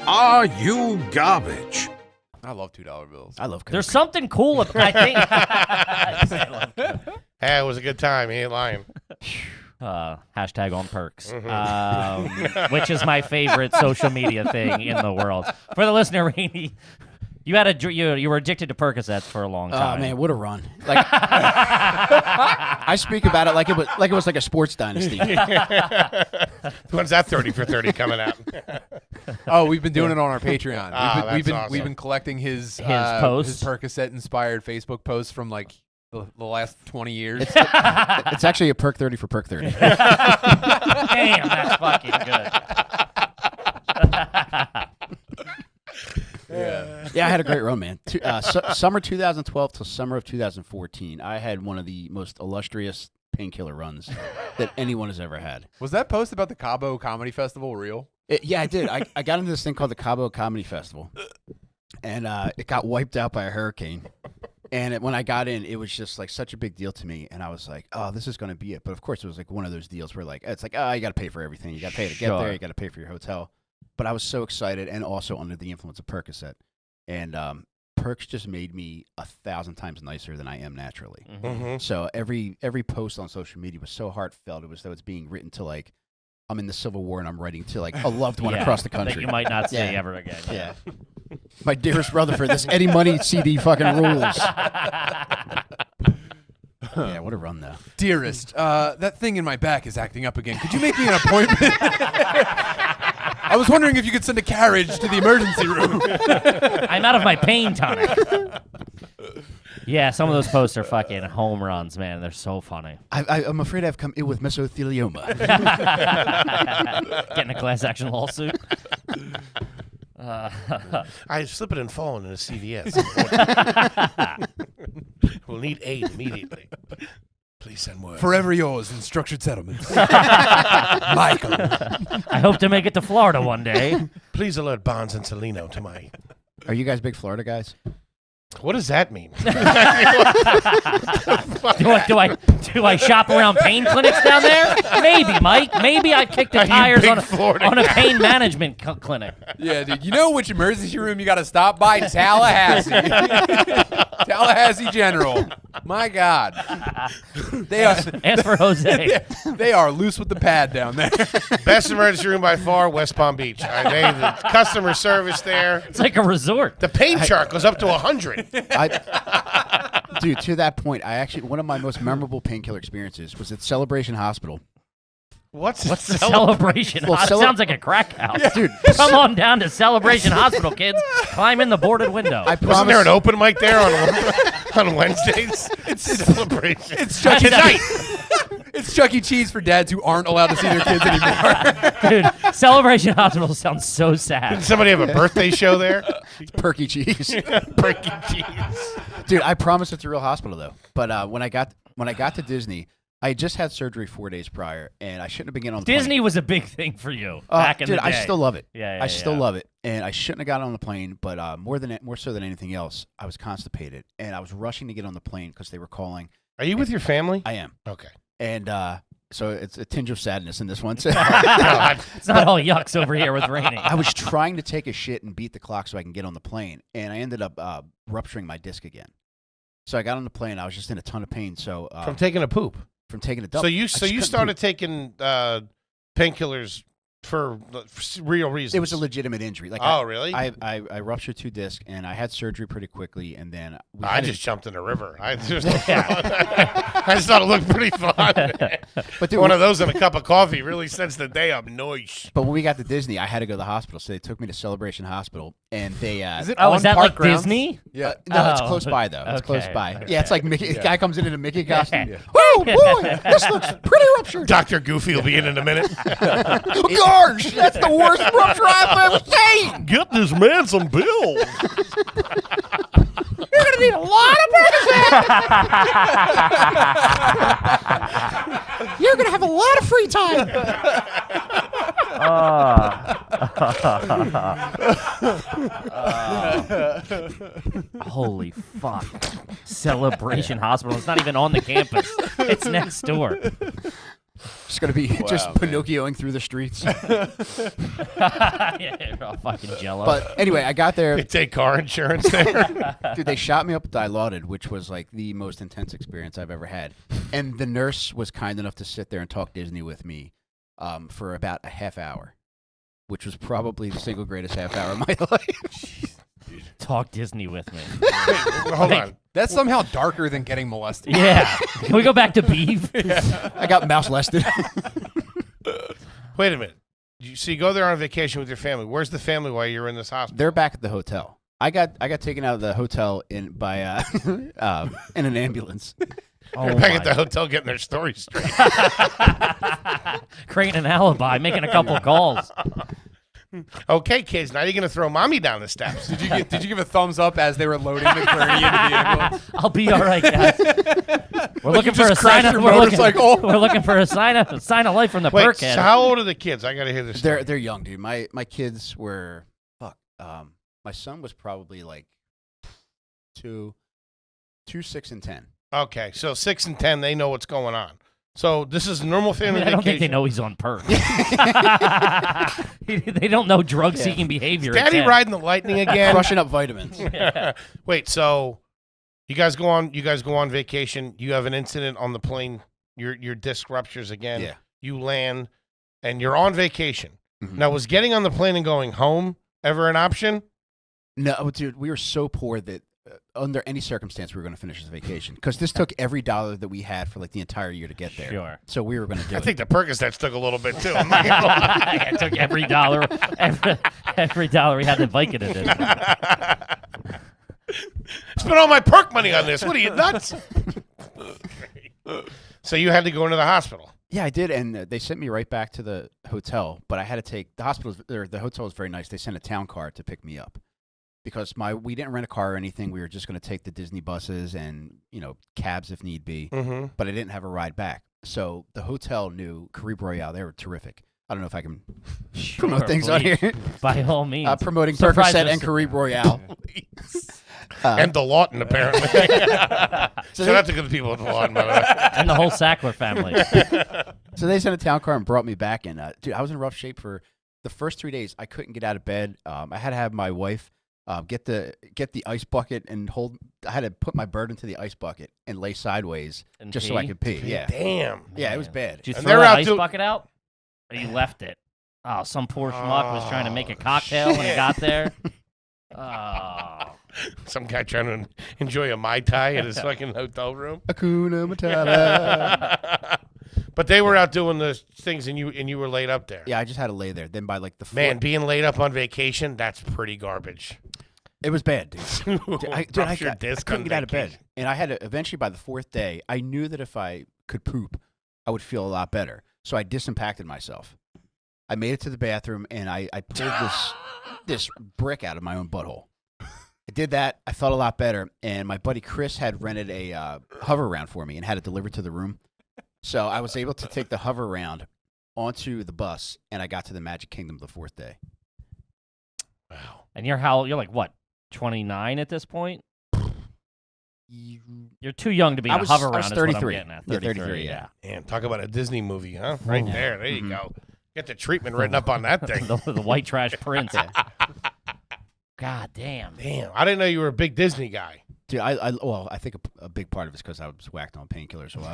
Are you garbage? I love $2 bills. I love Coke. There's something cool about I think. Hey, it was a good time. He ain't lying. Hashtag on perks, which is my favorite social media thing in the world. For the listener, Rainey, you had you were addicted to Percocets for a long time. Oh man, what a run! Like I speak about it like it was like a sports dynasty. When's that 30 for 30 coming out? Oh, we've been doing it on our Patreon. We've We've been collecting his posts, his Percocet inspired Facebook posts from like the last 20 years. It's actually a perk 30 for perk 30. Damn, that's fucking good. Yeah, I had a great run, man. Summer 2012 till summer of 2014, I had one of the most illustrious painkiller runs that anyone has ever had. Was that post about the Cabo Comedy Festival real? Yeah, I did. I got into this thing called the Cabo Comedy Festival, and it got wiped out by a hurricane. And when I got in, it was just like such a big deal to me, and I was like, "Oh, this is going to be it." But of course, it was like one of those deals where like it's like, "Oh, you got to pay for everything. You got to pay to get there. You got to pay for your hotel." But I was so excited, and also under the influence of Percocet, and perks just made me 1,000 times nicer than I am naturally. Mm-hmm. So every post on social media was so heartfelt. It was though it's being written to like I'm in the Civil War and I'm writing to like a loved one across the country that you might not see ever again. Yeah. My dearest Rutherford, this Eddie Money CD fucking rules. Yeah, what a run though. Dearest, that thing in my back is acting up again. Could you make me an appointment? I was wondering if you could send a carriage to the emergency room. I'm out of my pain tonic. Yeah, some of those posts are fucking home runs, man. They're so funny. I'm afraid I've come ill with mesothelioma. Getting a class action lawsuit. I slipping and falling in a CVS. We'll need aid immediately. Please send word. Forever yours in structured settlements. Michael. I hope to make it to Florida one day. Please alert Bonds and Salino to my... Are you guys big Florida guys? What does that mean? Do I shop around pain clinics down there? Maybe, Mike. Maybe I kicked the tires on a pain management clinic. Yeah, dude. You know which emergency room you got to stop by? Tallahassee. Tallahassee General. My God. Ask for Jose. They are loose with the pad down there. Best emergency room by far, West Palm Beach. The customer service there. It's like a resort. The pain chart goes up to 100. Dude, to that point, one of my most memorable painkiller experiences was at Celebration Hospital. What's Celebration? Well, sounds like a crack house. Yeah. Dude, come on down to Celebration Hospital, kids. Climb in the boarded window. Wasn't there an open mic there on Wednesdays? It's Celebration. It's Chuck E. Cheese. It's Chuck E. Cheese for dads who aren't allowed to see their kids anymore. Dude, Celebration Hospital sounds so sad. Did somebody have a birthday show there? It's Perky Cheese. Perky Cheese. Dude, I promise it's a real hospital though. But when I got to Disney, I just had surgery 4 days prior, and I shouldn't have been getting on the plane. Disney was a big thing for you back in the day. I still love it. I still love it, and I shouldn't have gotten on the plane. But more so than anything else, I was constipated, and I was rushing to get on the plane because they were calling. Are you with your family? I am. Okay. And so it's a tinge of sadness in this one. It's not all yucks over here with Rainey. I was trying to take a shit and beat the clock so I can get on the plane, and I ended up rupturing my disc again. So I got on the plane. I was just in a ton of pain. So from taking a poop. From taking a dump. So you started taking painkillers for real reasons. It was a legitimate injury. Like really? I ruptured 2 discs, and I had surgery pretty quickly, and then I just jumped in the river. I just thought it looked pretty fun. But dude, one of those and a cup of coffee really sets the day up nice. But when we got to Disney, I had to go to the hospital, so they took me to Celebration Hospital, and they is that like grounds? Disney? Yeah, no, it's close by though. It's close by. Okay. Yeah, it's like Mickey. The guy comes in a Mickey costume. Yeah. Oh boy, this looks pretty ruptured. Dr. Goofy will be in a minute. Gosh, that's the worst rupture I've ever seen. Get this man some bills. You're gonna need a lot of Percocet. You're gonna have a lot of free time. Holy fuck. Celebration Hospital. It's not even on the campus. It's next door. Just gonna be just Pinocchioing through the streets. Yeah, you're all fucking jello. But anyway, I got there. They take car insurance there. Dude, they shot me up with Dilaudid, which was like the most intense experience I've ever had. And the nurse was kind enough to sit there and talk Disney with me for about a half hour, which was probably the single greatest half hour of my life. Talk Disney with me. Wait, hold on. That's somehow darker than getting molested. Yeah. Can we go back to beef? I got mouse lested. Wait a minute. So you go there on vacation with your family. Where's the family while you're in this hospital? They're back at the hotel. I got taken out of the hotel in an ambulance. Oh, They're back at the hotel getting their story straight. Creating an alibi, making a couple calls. Okay, kids, now you're going to throw mommy down the steps. Did you give a thumbs up as they were loading McCurney into the ambulance? I'll be all right, guys. We're looking for a just sign crashed of your we're motorcycle. looking for a sign of life from the Wait, Perkhead. so how old are the kids? I got to hear this. They're young, dude. My kids were my son was probably like 2, 6, and 10. Okay, so 6 and 10, they know what's going on. So this is a normal family I don't think they vacation. know he's on perks. They don't know drug-seeking behavior. at Daddy 10. riding the lightning again. Crushing up vitamins. Wait, so you guys go on vacation. You have an incident on the plane. Your disc ruptures again. Yeah. You land, and you're on vacation. Mhm. Now, was getting on the plane and going home ever an option? No, dude, we were so poor that under any circumstance we were going to finish this vacation because this took every dollar that we had for like the entire year to get there. Sure. So we were going to do I it. think the Percocets took a little bit too. I'm not gonna lie. I took every dollar we had to Vicodin in it. Spent all my perk money on this. What are you, nuts? So you had to go into the hospital. Yeah, I did, and they sent me right back to the hotel. But I had to take the hotel was very nice. They sent a town car to pick me up because we didn't rent a car or anything. We were just going to take the Disney buses and cabs if need be. Mm-hmm. But I didn't have a ride back, so the hotel knew Caribe Royale. They were terrific. I don't know if I can promote things on here. By all means. Promoting Surprise Percocet us. and Caribe Royale. And the Lawton, apparently. Shout out to the people at the Lawton, by the way. And the whole Sackler family. So they sent a town car and brought me back, and dude, I was in rough shape for the first 3 days. I couldn't get out of bed. I had to have my wife get the ice bucket and hold. I had to put my bird into the ice bucket and lay sideways And just so I pee? could pee. Yeah, Damn. yeah, it was bad. Did you And throw they're that out ice to- bucket out? Or you left it? Oh, some poor schmuck was trying to make a cocktail when he got there. Oh. Some guy trying to enjoy a Mai Tai at his fucking hotel room. Hakuna Matata. But they were out doing the things, and you were laid up there. Yeah, I just had to lay there. Then by like the Man, being laid up on vacation, that's pretty garbage. it was bad, dude. I Ruptured disc couldn't on get out of bed, vacation. and I had to eventually by the 4th day. I knew that if I could poop, I would feel a lot better. So I disimpacted myself. I made it to the bathroom, and I pulled this brick out of my own butthole. I did that. I felt a lot better, and my buddy Chris had rented a hover round for me and had it delivered to the room. So I was able to take the hover round onto the bus, and I got to the Magic Kingdom the 4th day. Wow. And you're like, what, 29 at this point? You're too young to be in a hover round. I was is what I'm 33. getting at. Yeah, 33, yeah. Man, talk about a Disney movie, huh? Right there. There you go. Get the treatment written up on that thing. the white trash prince. God damn. Damn. I didn't know you were a big Disney guy. Dude, I think a big part of it's because I was whacked on painkillers a while.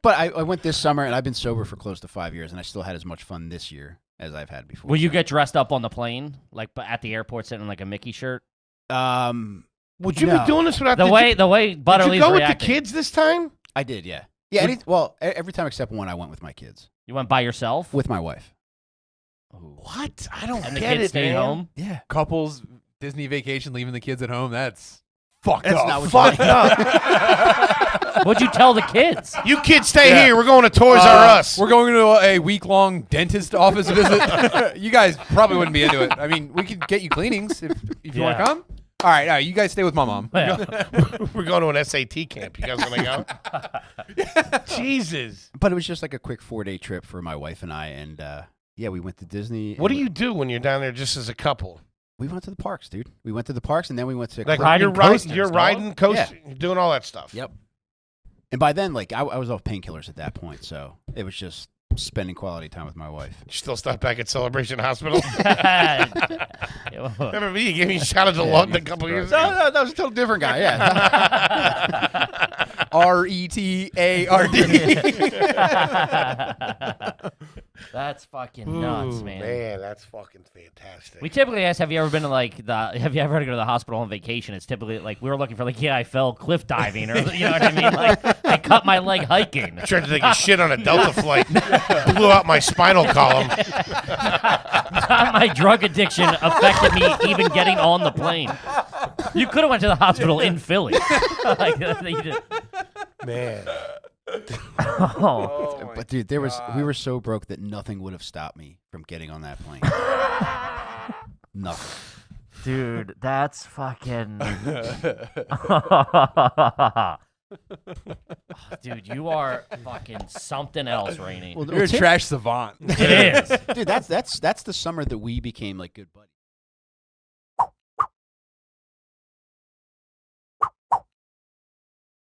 But I went this summer, and I've been sober for close to 5 years, and I still had as much fun this year as I've had before. Will you get dressed up on the plane, like at the airport, sitting in like a Mickey shirt? Would you No. be doing this without The way Did you Butterly's go with reacting. the kids this time? I did, yeah. Yeah, every time except one, I went with my kids. You went by yourself? With my wife. What? I don't And the get kids it, stayed man. home? Yeah. Couples, Disney vacation, leaving the kids at home. That's fucked That's up. not what Fucked up. What'd you tell the kids? You kids stay Yeah. here. We're going to Toys R Us. We're going to a week-long dentist office visit. You guys probably wouldn't be into it. I mean, we could get you cleanings if you want to Yeah. come. All right, you guys stay with my mom. Yeah. We're going to an SAT camp. You guys want to go? Jesus. But it was just like a quick 4-day trip for my wife and I, and yeah, we went to Disney. What do you do when you're down there just as a couple? We went to the parks, dude. We went to the parks, and then we went to Like Riding you're riding, coasters, you're dog. riding, coasting, Yeah. doing all that stuff. Yep. And by then, like I was off painkillers at that point, so it was just spending quality time with my wife. You still stop back at Celebration Hospital. Yo. Remember me? You gave me a shot at the Lawton a couple years ago. No, that was a total different guy. Yeah. RETARD. That's fucking nuts, Ooh, man. that's fucking fantastic. We typically ask, have you ever been to have you ever had to go to the hospital on vacation? It's typically like we were looking for I fell cliff diving or you know what I mean? Like I cut my leg hiking. Tried to take a shit on a Delta flight, blew out my spinal column. Not my drug addiction affected me even getting on the plane. You could have went to the hospital in Philly. Man. Oh. But dude, we were so broke that nothing would have stopped me from getting on that plane. Nothing. Dude, that's fucking. Dude, you are fucking something else, Rainey. You're a trash savant. It is. Dude, that's the summer that we became like good buddies.